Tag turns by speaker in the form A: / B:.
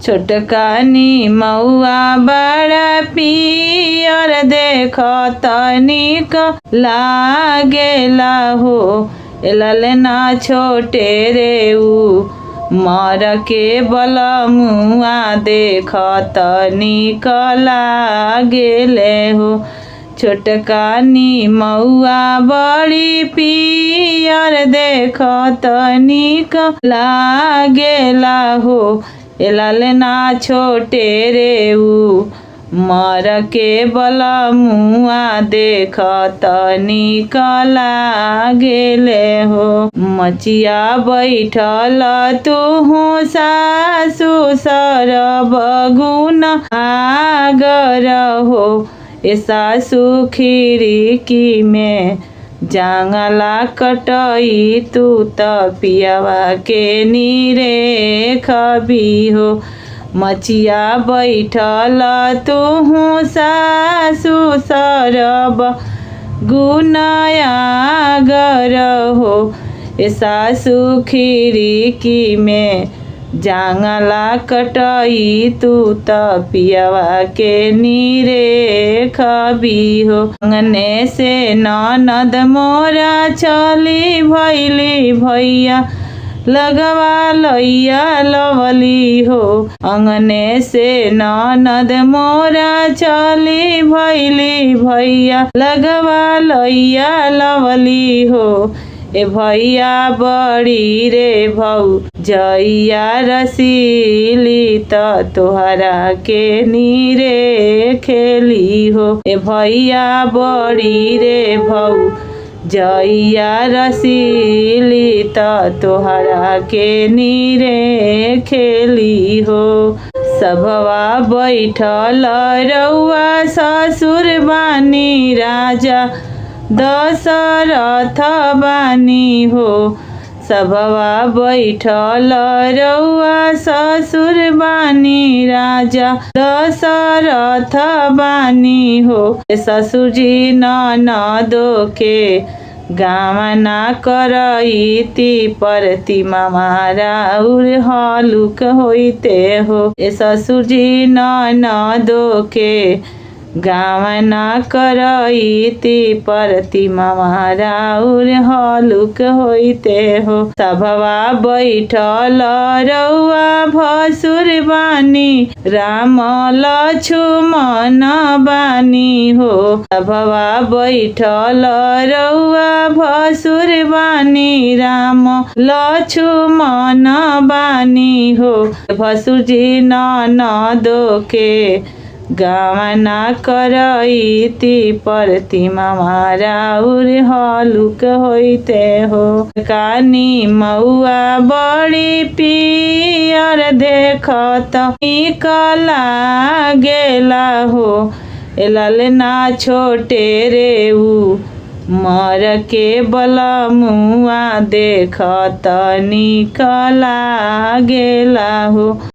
A: छोटकानी मौआ बड़ा पियर देख तनिक लागेला हो। ललना छोटे रे ऊ मर के बलमुआ देख तनिक लागेले हो। छोटकानी मौआ बड़ी पियर देख तनिक लागेला हो। ललना छोटे रे ऊ मर के बलमुआ देख तनिक लागेले हो। मचिया बैठल तुहु सासु सरब गुण आगर हो। सासु खिड़की में जांगला कटई तू त पियावा के नीरे खबी हो। मचिया बैठल तुहु सासु सरब गुण आगर हो। सासु खिड़की में जांगला कटई तू त पियावा के नीरे खबी हो। अंगने से ननद मोरा चली भैली भैया लगवा लैया लवली हो। अंगने से ननद मोरा चली भैली भैया लगवा लैया लवली हो। भैया बड़ी रे भौ जैया रसीली त तोहरा के नीरे खेली हो। भैया बड़ी रे भौ जैया रसीली त तोहरा के नीरे खेली हो। सबवा बैठल रउआ ससुर बानी राजा दशरथ बानी हो। सबवा बैठल रउआ ससुर बानी राजा दशरथ बानी हो। ससुर जी ननदो के गावना करईती परती मामारा उर हलुक होइते हो। ससुर जी ननदो के गावना करईती परती मामारा उर हलुक होइते हो। सबवा बैठल रउआ भसुर बानी राम लक्ष्मण बानी हो। सबवा बैठल रउआ भसुर बानी राम लक्ष्मण बानी हो। भसुर जी ननदो के गावना करईती परती मामारा उर हलुक होइते हो। कानी मौआ बड़ी पियर देख तनिक लागेला हो। ललना छोटे रे ऊ मर के बलमुआ देख तनिक लागेला हो।